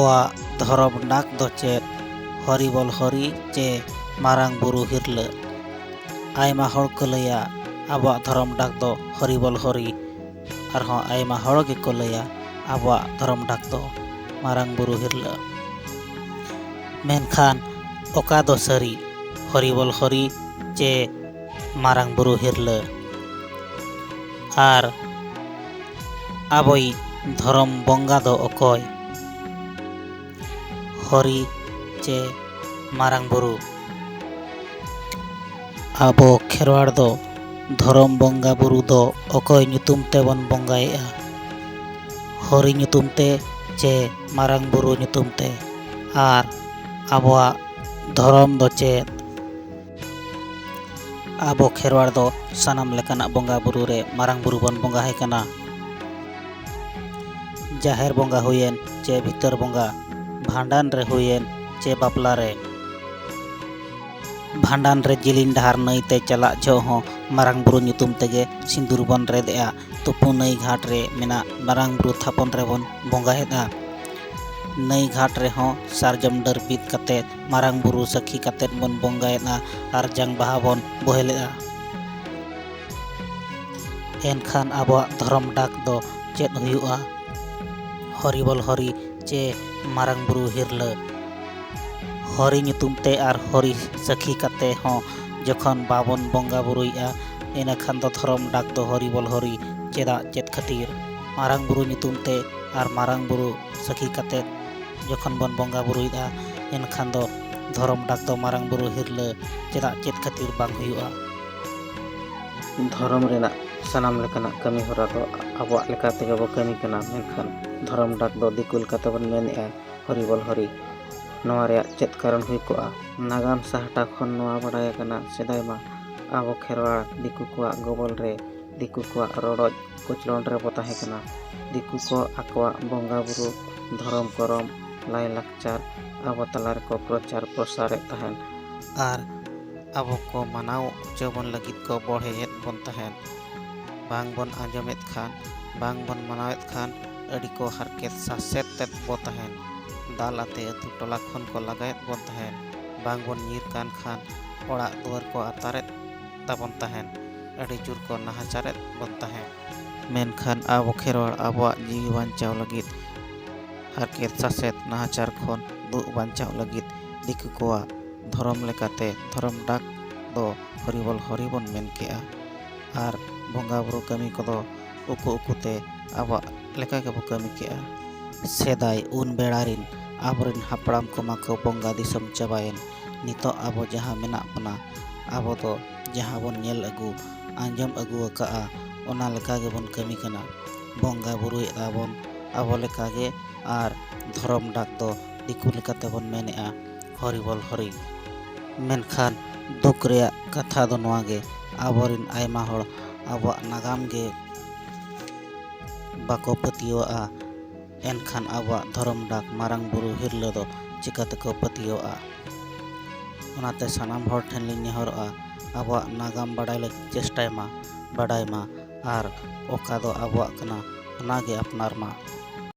ᱟᱵᱚᱣᱟᱜ ᱫᱷᱚᱨᱚᱢ ᱰᱟᱠ ᱫᱚ ᱪᱮᱫ? ᱦᱚᱨᱤᱵᱚᱞ ᱦᱚᱨᱤ ᱪᱮ ᱢᱟᱨᱟᱝ ᱵᱩᱨᱩ ᱦᱤᱨᱞᱟᱹ? ᱟᱭᱢᱟ ᱦᱚᱲ ᱠᱚ ᱞᱟᱹᱭᱟ ᱟᱵᱚᱣᱟᱜ ᱫᱷᱚᱨᱚᱢ ᱰᱟᱠ ᱫᱚ ᱦᱚᱨᱤᱵᱚᱞ ᱦᱚᱨᱤ, ᱟᱨᱦᱚᱸ ᱟᱭᱢᱟ ᱦᱚᱲ ᱜᱮᱠᱚ ᱞᱟᱹᱭᱟ ᱟᱵᱚᱣᱟᱜ ধরম ডাক ᱫᱚ মারাং বুরু হিরলা। মেনখান ওকা দো সারি, হরিবল হরি চে মারাং বুরু হিরলা? আর আবই ধরম বঙ্গা দো অকয়? হরি চে মারাং বুরু? আবো খেরওয়াড় দো ধরম বঙ্গা বুরু দো অকয় nyutum তেবন বঙ্গায়েগা? হরি nyutum te চে মারাং বুরু nyutum te? আর আবোয়াগ ধরম দো চেদ? আবো খেরওয়াড় দো সানাম লেকানাগ বঙ্গা বুরু রে মারাং বুরু বন বঙ্গা হাই কানা। জাহের বঙ্গা হুয়েন চে ভিতর বঙ্গা, ভান্ডান রে হুয়েন চে বাপলা রে। ভান্ডান রে জিলিন ডাহার নई ते চালাগ ᱡᱚᱦᱚᱜ ᱦᱚᱸ ᱢᱟᱨᱟᱝ ᱵᱩᱨᱩ ᱧᱩᱛᱩᱢ ᱛᱮᱜᱮ ᱥᱤᱸᱫᱩᱨ ᱵᱚᱱ ᱨᱮᱫᱮᱜᱼᱟ। ᱛᱩᱯᱩ ᱱᱟᱹᱭ ᱜᱷᱟᱴ ᱨᱮ ᱢᱮᱱᱟᱜ ᱢᱟᱨᱟᱝ ᱵᱩᱨᱩ ᱛᱷᱟᱯᱚᱱ ᱨᱮᱵᱚᱱ ᱵᱚᱸᱜᱟᱭᱮᱫᱼᱟ। ᱱᱟᱹᱭ ᱜᱷᱟᱴ ᱨᱮᱦᱚᱸ ᱥᱟᱨᱡᱚᱢ ᱰᱟᱹᱨ ᱵᱤᱫ ᱠᱟᱛᱮᱫ ᱢᱟᱨᱟᱝ ᱵᱩᱨᱩ ᱥᱟᱹᱠᱷᱤ ᱠᱟᱛᱮᱫ ᱵᱚᱱ ᱵᱚᱸᱜᱟᱭᱮᱫᱼᱟ ᱟᱨ ᱡᱟᱝ ᱵᱟᱦᱟ ᱵᱚᱱ ᱵᱚᱦᱮᱞᱮᱫᱼᱟ। ᱮᱱᱠᱷᱟᱱ ᱟᱵᱚᱣᱟᱜ ᱫᱷᱚᱨᱚᱢ ᱰᱟᱠ ᱫᱚ ᱪᱮᱫ ᱦᱩᱭᱩᱜᱼᱟ? হরিবল হরি চে মারাং বুরু হিরলা। হরি nyutum te আর হরি সাক্ষী কাতে হᱚᱸ যখন বাবন বঙ্গা বুরুইয়া, এনাখান ᱫᱚ ধরম ডাক ᱫᱚ হরিবল হরি ᱪᱮᱫᱟᱜ ᱪᱮᱫ ᱠᱷᱟᱹᱛᱤᱨ? মারাং বুরু nyutum te আর মারাং বুরু সাক্ষী কাতে যখন বন বঙ্গা বুরুইয়া, এনখান ᱫᱚ ধরম ডাক ᱫᱚ মারাং বুরু হিরলা ᱪᱮᱫᱟᱜ ᱪᱮᱫ ᱠᱷᱟᱹᱛᱤᱨ ᱵᱟᱝ ᱦᱩᱭᱩᱜᱼᱟ? ধরম রেনাᱜ ᱥᱟᱱᱟᱢ ᱞᱮᱠᱟᱱᱟᱜ ᱠᱟᱹᱢᱤ ᱦᱚᱨᱟ ᱫᱚ ᱟᱵᱚᱣᱟᱜ ᱞᱮᱠᱟ ᱛᱮᱜᱮ ᱵᱚ ᱠᱟᱹᱢᱤ ᱠᱟᱱᱟ, ᱢᱮᱱᱠᱷᱟᱱ ᱫᱷᱚᱨᱚᱢ ᱰᱟᱠ ᱫᱚ ᱫᱤᱠᱩ ᱞᱮᱠᱟᱛᱮ ᱵᱚᱱ ᱢᱮᱱᱮᱜᱼᱟ হরিবল হরি। ᱱᱚᱣᱟ ᱨᱮᱭᱟᱜ ᱪᱮᱫ ᱠᱟᱨᱚᱱ ᱦᱩᱭ ᱠᱚᱜᱼᱟ? ᱱᱟᱜᱟᱢ ᱥᱟᱦᱴᱟ ᱠᱷᱚᱱ ᱱᱚᱣᱟ ᱵᱟᱰᱟᱭ ᱟᱠᱟᱱᱟ ᱥᱮᱫᱟᱭ ᱢᱟ ᱟᱵᱚ ᱠᱷᱮᱨᱣᱟᱲ ᱫᱤᱠᱩ ᱠᱚᱣᱟᱜ ᱜᱚᱵᱚᱞ ᱨᱮ, ᱫᱤᱠᱩ ᱠᱚᱣᱟᱜ ᱨᱚᱰᱚᱡ ᱠᱚᱪᱞᱚᱱ ᱨᱮᱵᱚ ᱛᱟᱦᱮᱸ ᱠᱟᱱᱟ। ᱫᱤᱠᱩ ᱠᱚ ᱟᱠᱚᱣᱟᱜ ᱵᱚᱸᱜᱟ ᱵᱩᱨᱩ, ᱫᱷᱚᱨᱚᱢ ᱠᱚᱨᱚᱢ, ᱞᱟᱭ ᱞᱟᱠᱪᱟᱨ ᱟᱵᱚ ᱛᱟᱞᱟ ᱨᱮᱠᱚ ᱯᱨᱚᱪᱟᱨ ᱯᱨᱚᱥᱟᱨᱮᱫ ᱛᱟᱦᱮᱱ ᱟᱨ ᱟᱵᱚ ᱠᱚ ᱢᱟᱱᱟᱣ ᱦᱚᱪᱚ ᱵᱚᱱ ᱞᱟᱹᱜᱤᱫ ᱠᱚ ᱵᱚᱲᱦᱮᱭᱮᱫ ᱵᱚᱱ ᱛᱟᱦᱮᱱ। ᱵᱟᱝ ᱵᱚᱱ ᱟᱸᱡᱚᱢᱮᱫ ᱠᱷᱟᱱ, ᱵᱟᱝ ᱵᱚᱱ ᱢᱟᱱᱟᱣᱮᱫ ᱠᱷᱟᱱ ᱟᱹᱰᱤ ᱠᱚ ᱦᱟᱨᱠᱮᱛ ᱥᱟᱥᱮᱛᱮᱫ ᱵᱚ ᱛᱟᱦᱮᱱ। ᱫᱟᱞ ᱟᱛᱮ ᱟᱹᱛᱩ ᱴᱚᱞᱟ ᱠᱷᱚᱱ ᱠᱚ ᱞᱟᱜᱟᱭᱮᱫ ᱵᱚᱱ ᱛᱟᱦᱮᱱ। ᱵᱟᱝ ᱵᱚᱱ ᱧᱤᱨ ᱠᱟᱱ ᱠᱷᱟᱱ ᱚᱲᱟᱜ ᱫᱩᱣᱟᱹᱨ ᱠᱚ ᱟᱛᱟᱨᱮᱫ ᱛᱟᱵᱚᱱ ᱛᱟᱦᱮᱱ, ᱟᱹᱰᱤ ᱡᱳᱨ ᱠᱚ ᱱᱟᱦᱟᱪᱟᱨᱮᱫ ᱵᱚᱱ ᱛᱟᱦᱮᱸ। ᱢᱮᱱᱠᱷᱟᱱ ᱟᱵᱚ ᱠᱷᱮᱨᱣᱟᱲ ᱟᱵᱚᱣᱟᱜ ᱡᱤᱣᱤ ᱵᱟᱧᱪᱟᱣ ᱞᱟᱹᱜᱤᱫ, ᱦᱟᱨᱠᱮᱛ ᱥᱟᱥᱮᱛ ᱱᱟᱦᱟᱪᱟᱨ ᱠᱷᱚᱱ ᱫᱩᱜ ᱵᱟᱧᱪᱟᱣ ᱞᱟᱹᱜᱤᱫ ᱫᱤᱠᱩ ᱠᱚᱣᱟᱜ ᱫᱷᱚᱨᱚᱢ ᱞᱮᱠᱟᱛᱮ ᱫᱷᱚᱨᱚᱢ ᱰᱟᱠ ᱫᱚ হরিবল হরি বন ᱢᱮᱱ ᱠᱮᱜᱼᱟ। ᱟᱨ ᱵᱚᱸᱜᱟ ᱵᱩᱨᱩ ᱠᱟᱹᱢᱤ ᱠᱚᱫᱚ ᱩᱠᱩ ᱩᱠᱩᱛᱮ ᱟᱵᱚᱣᱟᱜ ᱞᱮᱠᱟ ᱜᱮᱵᱚ ᱠᱟᱹᱢᱤ ᱠᱮᱜᱼᱟ। ᱥᱮᱫᱟᱭ ᱩᱱ ᱵᱮᱲᱟ ᱨᱤᱱ ᱟᱵᱚᱨᱤᱱ ᱦᱟᱯᱲᱟᱢ ᱠᱚᱢᱟ ᱠᱚ ᱵᱚᱸᱜᱟ ᱫᱤᱥᱚᱢ ᱪᱟᱵᱟᱭᱮᱱ। ᱱᱤᱛᱚᱜ ᱟᱵᱚ ᱡᱟᱦᱟᱸ ᱢᱮᱱᱟᱜ ᱵᱚᱱᱟ, ᱟᱵᱚ ᱫᱚ ᱡᱟᱦᱟᱸ ᱵᱚᱱ ᱧᱮᱞ ᱟᱹᱜᱩ, ᱟᱸᱡᱚᱢ ᱟᱹᱜᱩ ᱟᱠᱟᱜᱼᱟ, ᱚᱱᱟ ᱞᱮᱠᱟ ᱜᱮᱵᱚᱱ ᱠᱟᱹᱢᱤ ᱠᱟᱱᱟ। ᱵᱚᱸᱜᱟ ᱵᱩᱨᱩᱭᱮᱫᱼᱟ ᱵᱚᱱ ᱟᱵᱚ ᱞᱮᱠᱟᱜᱮ, ᱟᱨ ᱫᱷᱚᱨᱚᱢ ᱰᱟᱠ ᱫᱚ ᱫᱤᱠᱩ ᱞᱮᱠᱟᱛᱮᱵᱚᱱ ᱢᱮᱱᱮᱜᱼᱟ হরিবল হরি। ᱢᱮᱱᱠᱷᱟᱱ ᱫᱩᱠ ᱨᱮᱭᱟᱜ ᱠᱟᱛᱷᱟ ᱫᱚ ᱱᱚᱣᱟ ᱜᱮ, ᱟᱵᱚᱨᱤᱱ ᱟᱭᱢᱟ ᱦᱚᱲ ᱟᱵᱚᱣᱟᱜ ᱱᱟᱜᱟᱢ ᱜᱮ ᱵᱟᱠᱚ ᱯᱟᱹᱛᱭᱟᱹᱣᱟᱜᱼᱟ। ᱮᱱᱠᱷᱟᱱ ᱟᱵᱚᱣᱟᱜ ᱫᱷᱚᱨᱚᱢ ᱰᱟᱠ ᱢᱟᱨᱟᱝ ᱵᱩᱨᱩ ᱦᱤᱨᱞᱟᱹ ᱫᱚ ᱪᱤᱠᱟᱹᱛᱮᱠᱚ ᱯᱟᱹᱛᱭᱟᱹᱣᱟᱜᱼᱟ? ᱚᱱᱟᱛᱮ ᱥᱟᱱᱟᱢ ᱦᱚᱲ ᱴᱷᱮᱱ ᱞᱤᱧ ᱱᱮᱦᱚᱨᱚᱜᱼᱟ, ᱟᱵᱚᱣᱟᱜ ᱱᱟᱜᱟᱢ ᱵᱟᱰᱟᱭ ᱞᱟᱹᱜᱤᱫ ᱪᱮᱥᱴᱟᱭ ᱢᱟ, ᱵᱟᱰᱟᱭ ᱢᱟ, ᱟᱨ ᱚᱠᱟ ᱫᱚ ᱟᱵᱚᱣᱟᱜ ᱠᱟᱱᱟ ᱚᱱᱟᱜᱮ ᱟᱯᱱᱟᱨ ᱢᱟ।